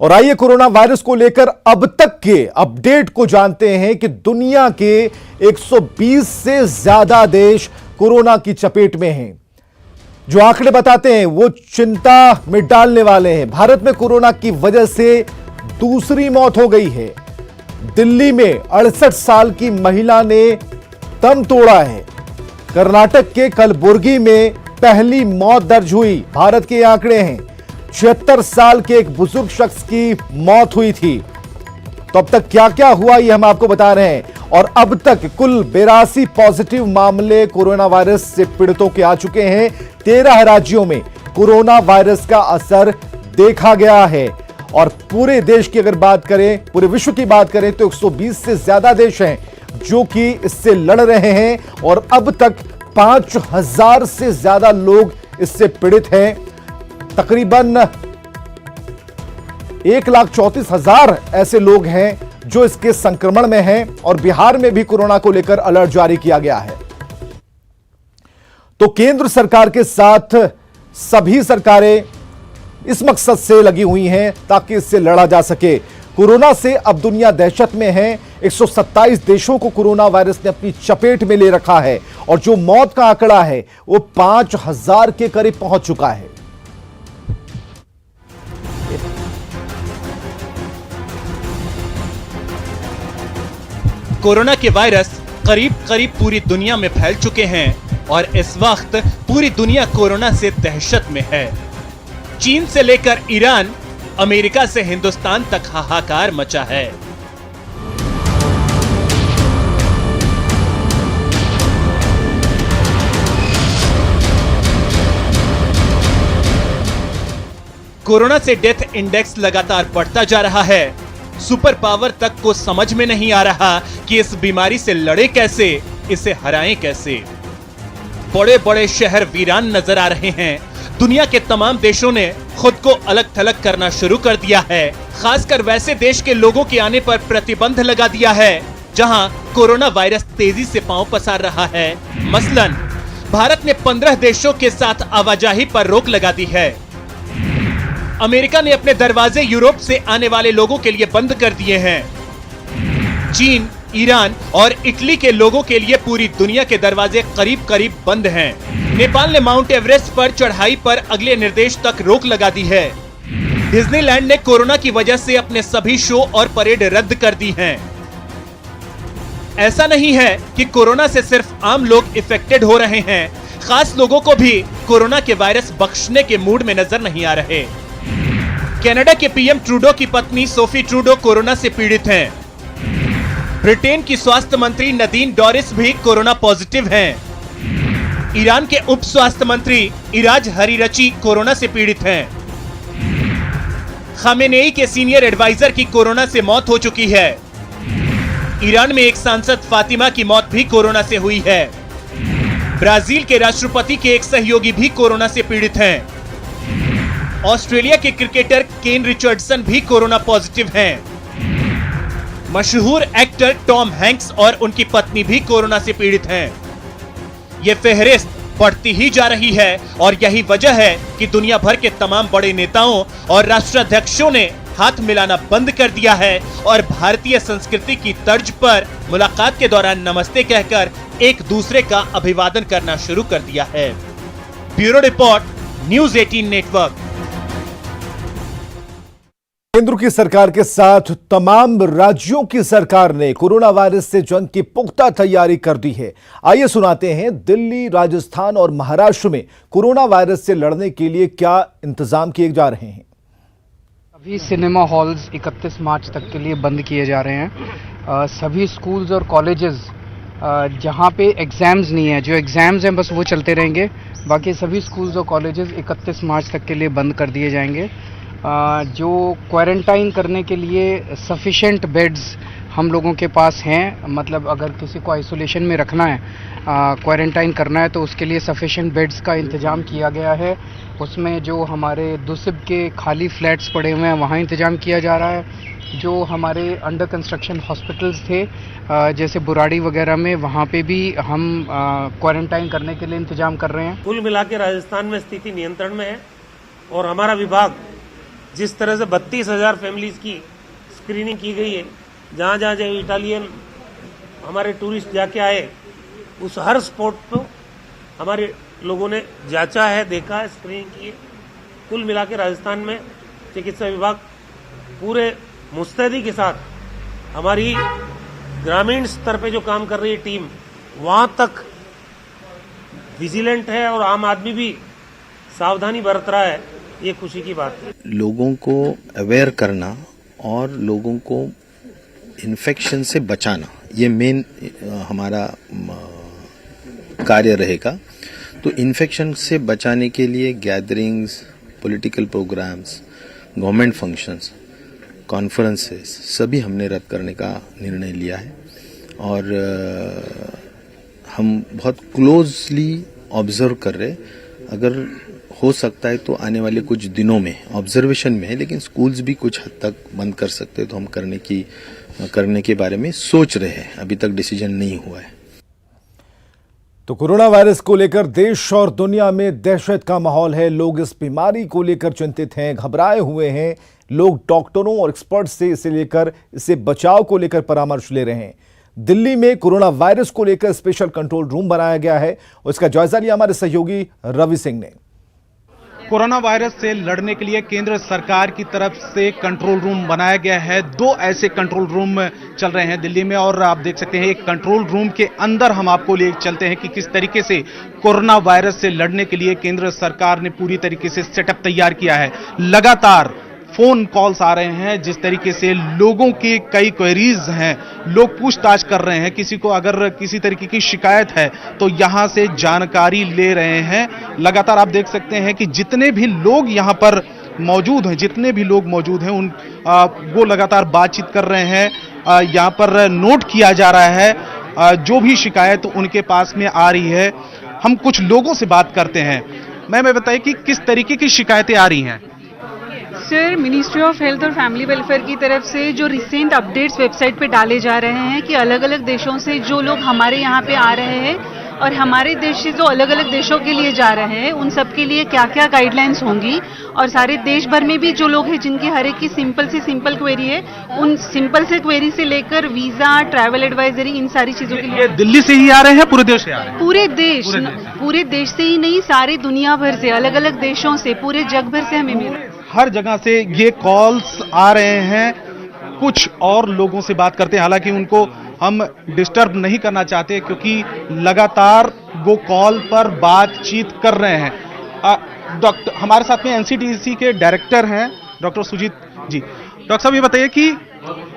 और आइए corona virus को लेकर अब तक के अपडेट को जानते हैं कि दुनिया के 120 से ज्यादा देश कोरोना की चपेट में हैं। जो आंकड़े बताते हैं वो चिंता में डालने वाले हैं। भारत में कोरोना की वजह से दूसरी मौत हो गई है। दिल्ली में 68 साल की महिला ने दम तोड़ा है। कर्नाटक के कलबुर्गी में पहली मौत दर्ज हुई। भारत के आंकड़े हैं। 76 साल के एक बुजुर्ग शख्स की मौत हुई थी। तो अब तक क्या क्या हुआ ये हम आपको बता रहे हैं। और अब तक कुल 82 पॉजिटिव मामले कोरोना वायरस से पीड़ितों के आ चुके हैं। 13 राज्यों में कोरोना वायरस का असर देखा गया है। और पूरे देश की अगर बात करें, पूरे विश्व की बात करें तो 120 से ज्यादा देश हैं जो कि इससे लड़ रहे हैं। और अब तक 5000 से ज्यादा लोग इससे पीड़ित हैं। तकरीबन 1,34,000 ऐसे लोग हैं जो इसके संक्रमण में हैं। और बिहार में भी कोरोना को लेकर अलर्ट जारी किया गया है। तो केंद्र सरकार के साथ सभी सरकारें इस मकसद से लगी हुई हैं ताकि इससे लड़ा जा सके। कोरोना से अब दुनिया दहशत में है। 127 देशों को कोरोना वायरस ने अपनी चपेट में ले रखा है। और जो मौत का आंकड़ा है वो 5000 के करीब पहुंच चुका है। कोरोना के वायरस करीब करीब पूरी दुनिया में फैल चुके हैं और इस वक्त पूरी दुनिया कोरोना से दहशत में है। चीन से लेकर ईरान, अमेरिका से हिंदुस्तान तक हाहाकार मचा है। कोरोना से डेथ इंडेक्स लगातार बढ़ता जा रहा है। सुपर पावर तक को समझ में नहीं आ रहा कि इस बीमारी से लड़े कैसे, इसे हराएं कैसे। बड़े बड़े शहर वीरान नजर आ रहे हैं। दुनिया के तमाम देशों ने खुद को अलग थलग करना शुरू कर दिया है। खासकर वैसे देश के लोगों के आने पर प्रतिबंध लगा दिया है जहां कोरोना वायरस तेजी से पांव पसार रहा है। मसलन भारत ने 15 देशों के साथ आवाजाही पर रोक लगा दी है। अमेरिका ने अपने दरवाजे यूरोप से आने वाले लोगों के लिए बंद कर दिए हैं। चीन, ईरान और इटली के लोगों के लिए पूरी दुनिया के दरवाजे करीब करीब बंद हैं। नेपाल ने माउंट एवरेस्ट पर चढ़ाई पर अगले निर्देश तक रोक लगा दी है। डिज्नीलैंड ने कोरोना की वजह से अपने सभी शो और परेड रद्द कर दी हैं। ऐसा नहीं है कि कोरोना से सिर्फ आम लोग इफेक्टेड हो रहे हैं। खास लोगों को भी कोरोना के वायरस बख्शने के मूड में नजर नहीं आ रहे। कनाडा के पीएम ट्रूडो की पत्नी सोफी ट्रूडो कोरोना से पीड़ित हैं। ब्रिटेन की स्वास्थ्य मंत्री नदीन डोरिस भी कोरोना पॉजिटिव हैं। ईरान के उप स्वास्थ्य मंत्री इराज हरीरची कोरोना से पीड़ित हैं। खामेनेई के सीनियर एडवाइजर की कोरोना से मौत हो चुकी है। ईरान में एक सांसद फातिमा की मौत भी कोरोना से हुई है। ब्राजील के राष्ट्रपति के एक सहयोगी भी कोरोना से पीड़ित हैं। ऑस्ट्रेलिया के क्रिकेटर केन रिचर्डसन भी कोरोना पॉजिटिव हैं। मशहूर एक्टर टॉम हैंक्स और उनकी पत्नी भी कोरोना से पीड़ित हैं। ये फहरिस्त बढ़ती ही जा रही है और यही वजह है कि दुनिया भर के तमाम बड़े नेताओं और राष्ट्राध्यक्षों ने हाथ मिलाना बंद कर दिया है और भारतीय संस्कृति की तर्ज पर मुलाकात के दौरान नमस्ते कहकर एक दूसरे का अभिवादन करना शुरू कर दिया है। Bureau report, news 18 network. केंद्र की सरकार के साथ तमाम राज्यों की सरकार ने कोरोना वायरस से जंग की पुख्ता तैयारी कर दी है। आइए सुनाते हैं दिल्ली, राजस्थान और महाराष्ट्र में कोरोना वायरस से लड़ने के लिए क्या इंतजाम किए जा रहे हैं। सभी सिनेमा हॉल्स 31 मार्च तक के लिए बंद किए जा रहे हैं। सभी स्कूल्स और कॉलेजेस जहां पे एग्जाम्स नहीं है, जो एग्जाम्स हैं बस वो चलते रहेंगे। बाकी सभी स्कूल्स और कॉलेजेस 31 मार्च तक के लिए बंद कर दिए जाएंगे। जो क्वारंटाइन करने के लिए सफिशेंट बेड्स हम लोगों के पास हैं, मतलब अगर किसी को आइसोलेशन में रखना है, क्वारंटाइन करना है तो उसके लिए सफिशेंट बेड्स का इंतज़ाम किया गया है। उसमें जो हमारे दुसिब के खाली फ्लैट्स पड़े हुए हैं वहाँ इंतज़ाम किया जा रहा है। जो हमारे अंडर कंस्ट्रक्शन हॉस्पिटल्स थे जैसे बुराड़ी वगैरह में, वहाँ पे भी हम क्वारंटाइन करने के लिए इंतज़ाम कर रहे हैं। कुल मिला के राजस्थान में स्थिति नियंत्रण में है और हमारा विभाग जिस तरह से 32,000 फैमिलीज की स्क्रीनिंग की गई है, जहाँ जहाँ जो इटालियन हमारे टूरिस्ट जाके आए, उस हर स्पॉट पर हमारे लोगों ने जांचा है, देखा है, स्क्रीनिंग की है। कुल मिला के राजस्थान में चिकित्सा विभाग पूरे मुस्तैदी के साथ, हमारी ग्रामीण स्तर पे जो काम कर रही है टीम, वहाँ तक विजिलेंट है और आम आदमी भी सावधानी बरत रहा है। ये खुशी की बात है। लोगों को अवेयर करना और लोगों को इन्फेक्शन से बचाना, ये मेन हमारा कार्य रहेगा। तो इन्फेक्शन से बचाने के लिए gatherings, political programmes, government functions, conferences सभी हमने रद्द करने का निर्णय लिया है और हम बहुत क्लोजली ऑब्जर्व कर रहे। अगर हो सकता है तो आने वाले कुछ दिनों में ऑब्जर्वेशन में है, लेकिन स्कूल्स भी कुछ हद तक बंद कर सकते हैं, तो हम करने के बारे में सोच रहे हैं। अभी तक डिसीजन नहीं हुआ है। तो कोरोना वायरस को लेकर देश और दुनिया में दहशत का माहौल है। लोग इस बीमारी को लेकर चिंतित हैं, घबराए हुए हैं। लोग डॉक्टरों और एक्सपर्ट से इससे बचाव को लेकर परामर्श ले रहे हैं। दिल्ली में कोरोना वायरस को लेकर स्पेशल कंट्रोल रूम बनाया गया है और इसका जायजा लिया हमारे सहयोगी रवि सिंह ने। कोरोना वायरस से लड़ने के लिए केंद्र सरकार की तरफ से कंट्रोल रूम बनाया गया है। 2 ऐसे कंट्रोल रूम चल रहे हैं दिल्ली में और आप देख सकते हैं एक कंट्रोल रूम के अंदर हम आपको ले चलते हैं कि किस तरीके से कोरोना वायरस से लड़ने के लिए केंद्र सरकार ने पूरी तरीके से सेटअप तैयार किया है। लगातार फोन कॉल्स आ रहे हैं, जिस तरीके से लोगों के कई क्वेरीज हैं, लोग पूछताछ कर रहे हैं। किसी को अगर किसी तरीके की शिकायत है तो यहां से जानकारी ले रहे हैं। लगातार आप देख सकते हैं कि जितने भी लोग यहां पर मौजूद हैं वो लगातार बातचीत कर रहे हैं। यहां पर नोट किया जा रहा है जो भी शिकायत उनके पास में आ रही है। हम कुछ लोगों से बात करते हैं। मैं बताइए कि किस तरीके की शिकायतें आ रही हैं। सर, मिनिस्ट्री ऑफ हेल्थ और फैमिली वेलफेयर की तरफ से जो रिसेंट अपडेट्स वेबसाइट पे डाले जा रहे हैं कि अलग अलग देशों से जो लोग हमारे यहाँ पे आ रहे हैं और हमारे देश से जो अलग अलग देशों के लिए जा रहे हैं, उन सब के लिए क्या क्या गाइडलाइंस होंगी और सारे देश भर में भी जो लोग हैं जिनकी हर एक की सिंपल से सिंपल क्वेरी है, उन सिंपल से क्वेरी से लेकर वीजा, ट्रैवल एडवाइजरी, इन सारी चीजों के लिए। दिल्ली से ही आ रहे हैं, पूरे देश से आ रहे हैं? पूरे देश से ही नहीं, सारे दुनिया भर से, अलग अलग देशों से, पूरे जग भर से हमें मिले। हर जगह से ये कॉल्स आ रहे हैं। कुछ और लोगों से बात करते हैं, हालांकि उनको हम डिस्टर्ब नहीं करना चाहते क्योंकि लगातार वो कॉल पर बातचीत कर रहे हैं। डॉक्टर हमारे साथ में एनसीटीसी के डायरेक्टर हैं डॉक्टर सुजीत जी। डॉक्टर साहब, ये बताइए कि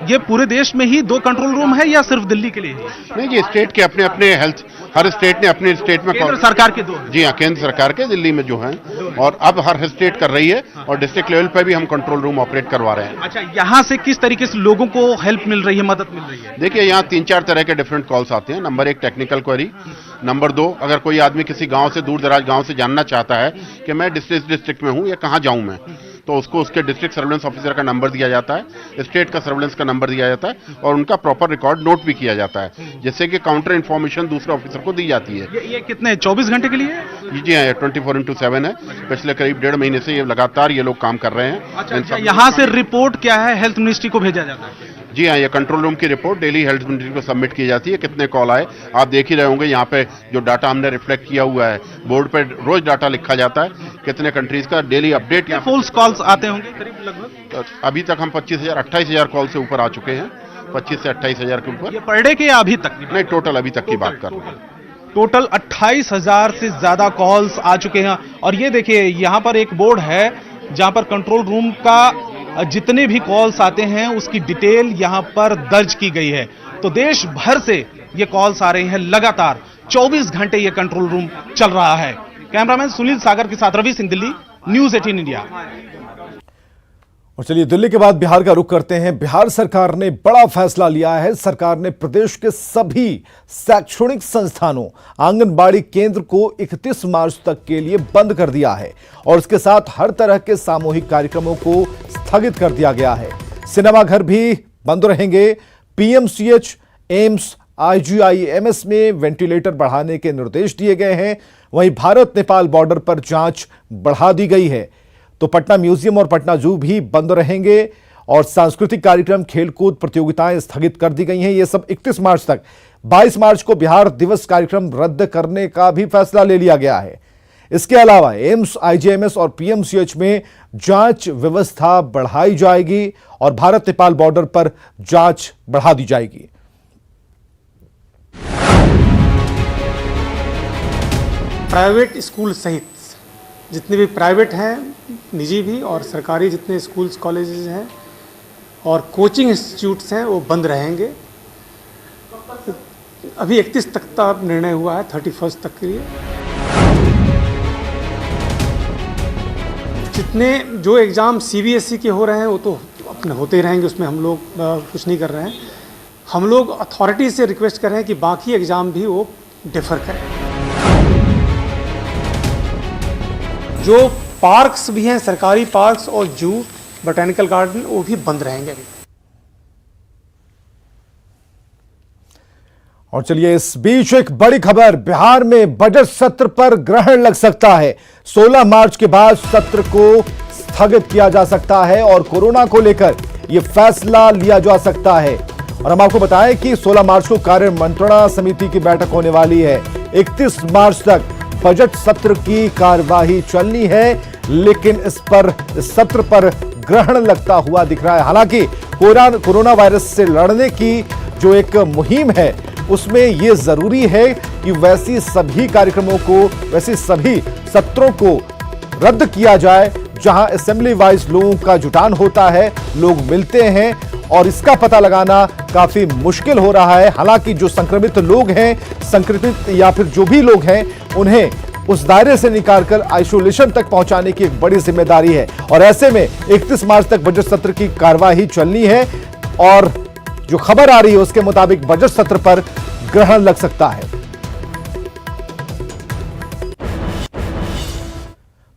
ये पूरे देश में ही 2 कंट्रोल रूम है या सिर्फ दिल्ली के लिए? नहीं, ये स्टेट के अपने अपने हेल्थ, हर स्टेट ने अपने स्टेट में केंद्र सरकार के 2। जी हाँ, केंद्र सरकार के दिल्ली में जो हैं, और अब हर स्टेट कर रही है और डिस्ट्रिक्ट लेवल पे भी हम कंट्रोल रूम ऑपरेट करवा रहे हैं। अच्छा, यहाँ से किस तरीके से लोगों को हेल्प मिल रही है, मदद मिल रही है? देखिए, यहाँ 3-4 तरह के डिफरेंट कॉल्स आते हैं। नंबर 1 टेक्निकल क्वेरी, नंबर 2 अगर कोई आदमी किसी गाँव से, दूर दराज गाँव से जानना चाहता है कि मैं डिस्ट्रिक्ट में हूँ या कहाँ जाऊँ मैं, तो उसको उसके डिस्ट्रिक्ट सर्वेलेंस ऑफिसर का नंबर दिया जाता है, स्टेट का सर्वेलेंस का नंबर दिया जाता है और उनका प्रॉपर रिकॉर्ड नोट भी किया जाता है, जिससे कि काउंटर इन्फॉर्मेशन दूसरे ऑफिसर को दी जाती है। ये कितने 24 घंटे के लिए? जी हाँ, 24x7 है। पिछले करीब 1.5 महीने से ये लगातार ये लोग काम कर रहे हैं। अच्छा, यहाँ से रिपोर्ट क्या है, हेल्थ मिनिस्ट्री को भेजा जाता है? जी हाँ, ये कंट्रोल रूम की रिपोर्ट डेली हेल्थ मिनिस्ट्री को सबमिट की जाती है। कितने कॉल आए आप देख ही रहे होंगे। यहाँ पे जो डाटा हमने रिफ्लेक्ट किया हुआ है, बोर्ड पे रोज डाटा लिखा जाता है, कितने कंट्रीज का डेली अपडेट। यहाँ फॉल्स कॉल्स आते होंगे करीब लगभग? अभी तक हम 28,000 कॉल से ऊपर आ चुके हैं, 25 से 28,000 के ऊपर। ये पर डे के या अभी तक? नहीं, टोटल अभी तक की बात कर रहे हैं। टोटल 28,000 से ज्यादा कॉल्स आ चुके हैं। और ये देखिए, यहाँ पर एक बोर्ड है जहां पर कंट्रोल रूम का जितने भी कॉल्स आते हैं उसकी डिटेल यहां पर दर्ज की गई है। तो देश भर से ये कॉल्स आ रही हैं। लगातार 24 घंटे ये कंट्रोल रूम चल रहा है। कैमरामैन सुनील सागर के साथ रवि सिंह, दिल्ली, न्यूज़ 18 इंडिया। और चलिए दिल्ली के बाद बिहार का रुख करते हैं। बिहार सरकार ने बड़ा फैसला लिया है। सरकार ने प्रदेश के सभी शैक्षणिक संस्थानों, आंगनबाड़ी केंद्र को 31 मार्च तक के लिए बंद कर दिया है और इसके साथ हर तरह के सामूहिक कार्यक्रमों को स्थगित कर दिया गया है। सिनेमाघर भी बंद रहेंगे। पीएमसीएच, एम्स, आईजीआईएमएस में वेंटिलेटर बढ़ाने के निर्देश दिए गए हैं। वहीं भारत नेपाल बॉर्डर पर जांच बढ़ा दी गई है। तो पटना म्यूजियम और पटना जू भी बंद रहेंगे और सांस्कृतिक कार्यक्रम, खेलकूद प्रतियोगिताएं स्थगित कर दी गई हैं। ये सब 31 मार्च तक। 22 मार्च को बिहार दिवस कार्यक्रम रद्द करने का भी फैसला ले लिया गया है। इसके अलावा एम्स, आईजीएमएस और पीएमसीएच में जांच व्यवस्था बढ़ाई जाएगी और भारत नेपाल बॉर्डर पर जांच बढ़ा दी जाएगी। प्राइवेट स्कूल सहित जितने भी प्राइवेट हैं, निजी भी और सरकारी जितने स्कूल्स कॉलेजेस हैं और कोचिंग इंस्टीट्यूट्स हैं वो बंद रहेंगे। अभी 31 तक का निर्णय हुआ है, 31 तक के लिए। जितने जो एग्ज़ाम सीबीएसई के हो रहे हैं वो तो अपने होते ही रहेंगे, उसमें हम लोग कुछ नहीं कर रहे हैं। हम लोग अथॉरिटी से रिक्वेस्ट कर रहे हैं कि बाकी एग्ज़ाम भी वो डिफ़र करें। जो पार्क्स भी हैं, सरकारी पार्क्स और जू, बोटैनिकल गार्डन, वो भी बंद रहेंगे अभी। और चलिए इस बीच एक बड़ी खबर, बिहार में बजट सत्र पर ग्रहण लग सकता है। 16 मार्च के बाद सत्र को स्थगित किया जा सकता है और कोरोना को लेकर यह फैसला लिया जा सकता है। और हम आपको बताएं कि 16 मार्च को कार्य मंत्रणा समिति की बैठक होने वाली है। 31 मार्च तक बजट सत्र की कार्यवाही चलनी है, लेकिन इस सत्र पर ग्रहण लगता हुआ दिख रहा है। हालांकि कोरोना वायरस से लड़ने की जो एक मुहिम है उसमें यह जरूरी है कि वैसी सभी कार्यक्रमों को, वैसे सभी सत्रों को रद्द किया जाए जहां असेंबली वाइज लोगों का जुटान होता है, लोग मिलते हैं और इसका पता लगाना काफी मुश्किल हो रहा है। हालांकि जो संक्रमित लोग हैं, संक्रमित या फिर जो भी लोग हैं, उन्हें उस दायरे से निकालकर आइसोलेशन तक पहुंचाने की एक बड़ी जिम्मेदारी है। और ऐसे में 31 मार्च तक बजट सत्र की कार्यवाही चलनी है और जो खबर आ रही है उसके मुताबिक बजट सत्र पर ग्रहण लग सकता है।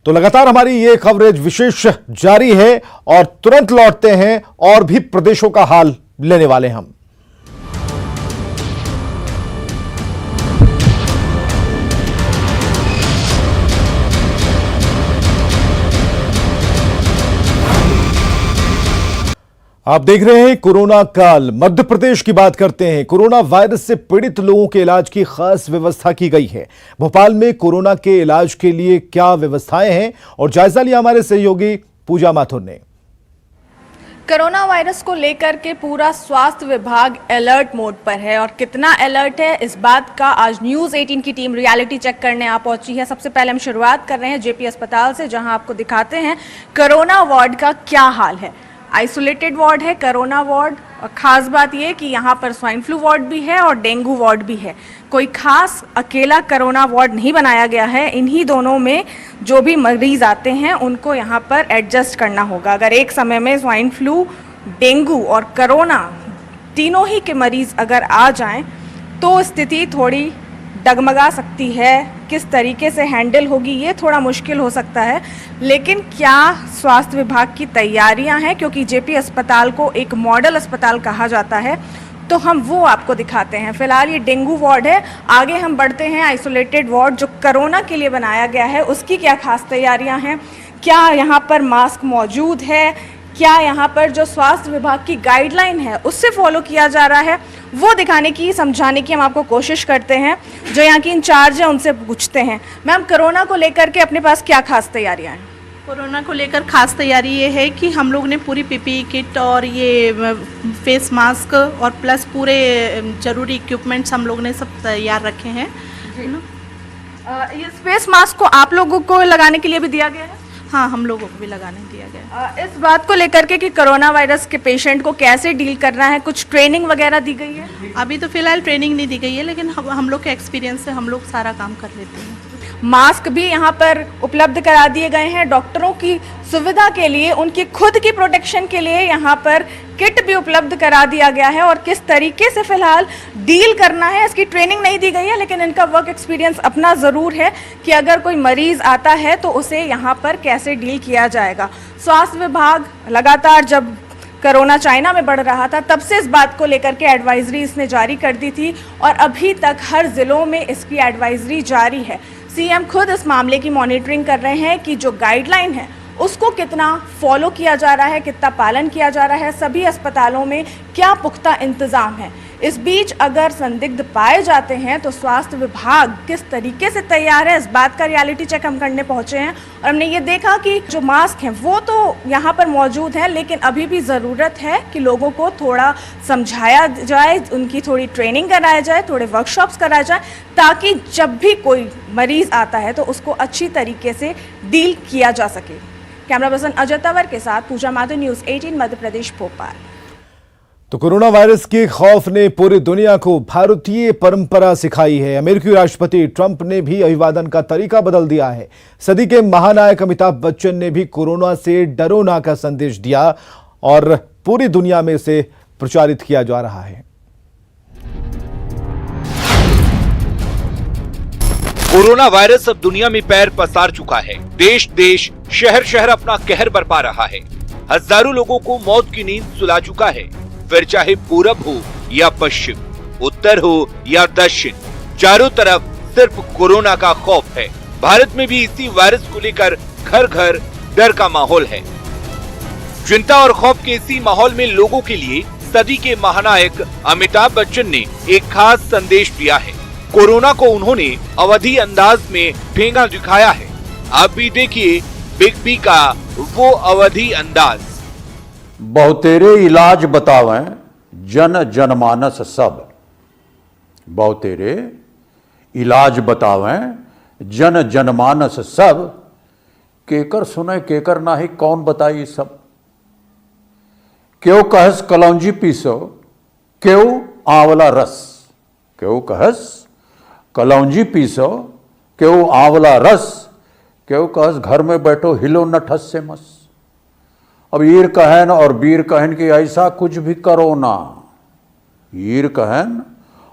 तो लगातार हमारी ये कवरेज विशेष जारी है और तुरंत लौटते हैं और भी प्रदेशों का हाल लेने वाले हम। आप देख रहे हैं कोरोना काल। मध्य प्रदेश की बात करते हैं। कोरोना वायरस से पीड़ित लोगों के इलाज की खास व्यवस्था की गई है। भोपाल में कोरोना के इलाज के लिए क्या व्यवस्थाएं हैं और जायजा लिया हमारे सहयोगी पूजा माथुर ने। कोरोना वायरस को लेकर के पूरा स्वास्थ्य विभाग अलर्ट मोड पर है और कितना अलर्ट है इस बात का आज न्यूज़ 18 की टीम रियलिटी चेक करने आ पहुंची है। सबसे पहले हम शुरुआत कर रहे हैं जेपी अस्पताल से, जहां आपको दिखाते हैं कोरोना वार्ड का क्या हाल है। आइसोलेटेड वार्ड है कोरोना वार्ड और ख़ास बात यह कि यहाँ पर स्वाइन फ्लू वार्ड भी है और डेंगू वार्ड भी है। कोई खास अकेला कोरोना वार्ड नहीं बनाया गया है। इन्हीं दोनों में जो भी मरीज आते हैं उनको यहाँ पर एडजस्ट करना होगा। अगर एक समय में स्वाइन फ्लू, डेंगू और कोरोना तीनों ही के मरीज अगर आ जाएं तो स्थिति थोड़ी डगमगा सकती है। किस तरीके से हैंडल होगी ये थोड़ा मुश्किल हो सकता है, लेकिन क्या स्वास्थ्य विभाग की तैयारियां हैं, क्योंकि जेपी अस्पताल को एक मॉडल अस्पताल कहा जाता है, तो हम वो आपको दिखाते हैं। फिलहाल ये डेंगू वार्ड है। आगे हम बढ़ते हैं आइसोलेटेड वार्ड जो कोरोना के लिए बनाया गया है, उसकी क्या खास तैयारियां हैं, क्या यहाँ पर मास्क मौजूद है, क्या यहाँ पर जो स्वास्थ्य विभाग की गाइडलाइन है उससे फॉलो किया जा रहा है, वो दिखाने की, समझाने की हम आपको कोशिश करते हैं। जो यहाँ की इंचार्ज है उनसे पूछते हैं। मैम, कोरोना को लेकर के अपने पास क्या खास तैयारियाँ हैं? कोरोना को लेकर खास तैयारी ये है कि हम लोग ने पूरी पीपीई किट और ये फेस मास्क और प्लस पूरे जरूरी इक्विपमेंट्स हम लोग ने सब तैयार रखे हैं। ये फेस मास्क को आप लोगों को लगाने के लिए भी दिया गया है? हाँ, हम लोगों को भी लगाने दिया गया। इस बात को लेकर के कि कोरोना वायरस के पेशेंट को कैसे डील करना है, कुछ ट्रेनिंग वगैरह दी गई है? अभी तो फिलहाल ट्रेनिंग नहीं दी गई है, लेकिन हम लोग के एक्सपीरियंस से हम लोग सारा काम कर लेते हैं। मास्क भी यहाँ पर उपलब्ध करा दिए गए हैं डॉक्टरों की सुविधा के लिए, उनकी खुद की प्रोटेक्शन के लिए यहाँ पर किट भी उपलब्ध करा दिया गया है। और किस तरीके से फिलहाल डील करना है इसकी ट्रेनिंग नहीं दी गई है, लेकिन इनका वर्क एक्सपीरियंस अपना ज़रूर है कि अगर कोई मरीज़ आता है तो उसे यहाँ पर कैसे डील किया जाएगा। स्वास्थ्य विभाग लगातार, जब कोरोना चाइना में बढ़ रहा था तब से इस बात को लेकर के एडवाइजरी इसने जारी कर दी थी और अभी तक हर ज़िलों में इसकी एडवाइजरी जारी है। सीएम खुद इस मामले की मॉनिटरिंग कर रहे हैं कि जो गाइडलाइन है उसको कितना फॉलो किया जा रहा है, कितना पालन किया जा रहा है, सभी अस्पतालों में क्या पुख्ता इंतजाम है। इस बीच अगर संदिग्ध पाए जाते हैं तो स्वास्थ्य विभाग किस तरीके से तैयार है, इस बात का रियलिटी चेक हम करने पहुंचे हैं और हमने ये देखा कि जो मास्क हैं वो तो यहाँ पर मौजूद हैं, लेकिन अभी भी ज़रूरत है कि लोगों को थोड़ा समझाया जाए, उनकी थोड़ी ट्रेनिंग कराया जाए, थोड़े वर्कशॉप्स कराए जाए, ताकि जब भी कोई मरीज आता है तो उसको अच्छी तरीके से डील किया जा सके। कैमरा पर्सन अजय तंवर के साथ पूजा माधव, न्यूज़ 18 मध्य प्रदेश, भोपाल। तो कोरोना वायरस के खौफ ने पूरी दुनिया को भारतीय परंपरा सिखाई है। अमेरिकी राष्ट्रपति ट्रंप ने भी अभिवादन का तरीका बदल दिया है। सदी के महानायक अमिताभ बच्चन ने भी कोरोना से डरो ना का संदेश दिया और पूरी दुनिया में इसे प्रचारित किया जा रहा है। कोरोना वायरस अब दुनिया में पैर पसार चुका है। देश देश, शहर शहर अपना कहर बरपा रहा है। हजारों लोगों को मौत की नींद सुला चुका है। फिर चाहे पूरब हो या पश्चिम, उत्तर हो या दक्षिण, चारों तरफ सिर्फ कोरोना का खौफ है। भारत में भी इसी वायरस को लेकर घर घर डर का माहौल है। चिंता और खौफ के इसी माहौल में लोगों के लिए सदी के महानायक अमिताभ बच्चन ने एक खास संदेश दिया है। कोरोना को उन्होंने अवधी अंदाज में फेंका दिखाया है। आप भी देखिए बिग बी का वो अवधी अंदाज। बहुतेरे इलाज बतावें जन जनमानस सब, बहुतेरे इलाज बतावें जन जनमानस सब, केकर सुने केकर नाही कौन बताई सब। क्यों कहस कलौंजी पीसो, क्यों आंवला रस, क्यों कहस कलौंजी पीसो, क्यों आंवला रस, क्यों कहस घर में बैठो हिलो न ठस से मस। अब ईर कहन और बीर कहन कि ऐसा कुछ भी करो ना, ईर कहन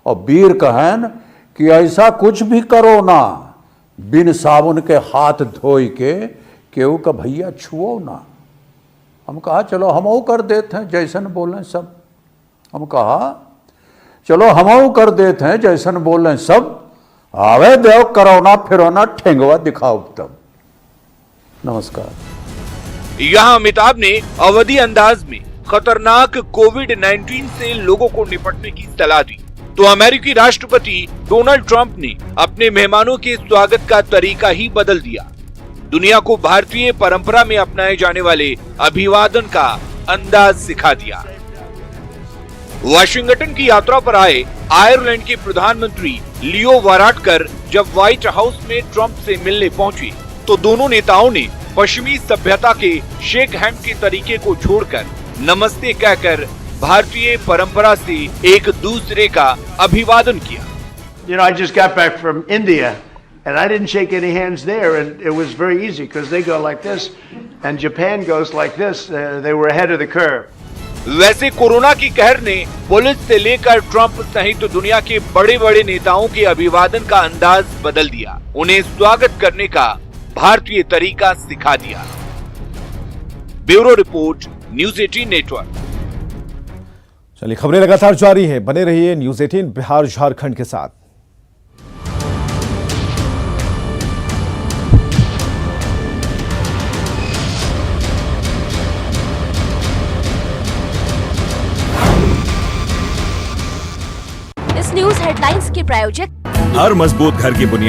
और बीर कहन कि ऐसा कुछ भी करो ना, बिन साबुन के हाथ धोई के केहू का भैया छुओ ना। हम कहा चलो हमऊ कर देते हैं जैसन बोलें सब। हम कहा चलो हमऊ कर देते हैं जैसन बोलें सब, आवे देव करो ना फिरो ना ठेंगवा दिखाओ तब। नमस्कार। यहाँ अमिताभ ने अवधी अंदाज में खतरनाक कोविड-19 से लोगों को निपटने की सलाह दी, तो अमेरिकी राष्ट्रपति डोनाल्ड ट्रंप ने अपने मेहमानों के स्वागत का तरीका ही बदल दिया। दुनिया को भारतीय परंपरा में अपनाए जाने वाले अभिवादन का अंदाज सिखा दिया। वाशिंगटन की यात्रा पर आए आयरलैंड के प्रधानमंत्री लियो वाराडकर जब व्हाइट हाउस में ट्रंप से मिलने पहुंचे तो दोनों नेताओं ने पश्चिमी सभ्यता के शेक हैंड के तरीके को छोड़कर नमस्ते कहकर भारतीय परंपरा से एक दूसरे का अभिवादन किया। You know, I just got back from India and I didn't shake any hands there, and it was very easy because they go like this and Japan goes like this. They were ahead of the curve. वैसे corona की कहर ने police से लेकर Trump सहित दुनिया के बड़े बड़े नेताओं के अभिवादन का अंदाज बदल दिया, उन्हें स्वागत करने का भारतीय तरीका सिखा दिया। Bureau report, news 18 network. चलिए खबरें लगातार जारी हैं, बने रहिए न्यूज़ 18 बिहार झारखंड के साथ। इस न्यूज़ हेडलाइंस के प्रायोजक हर मजबूत घर की बुनियाद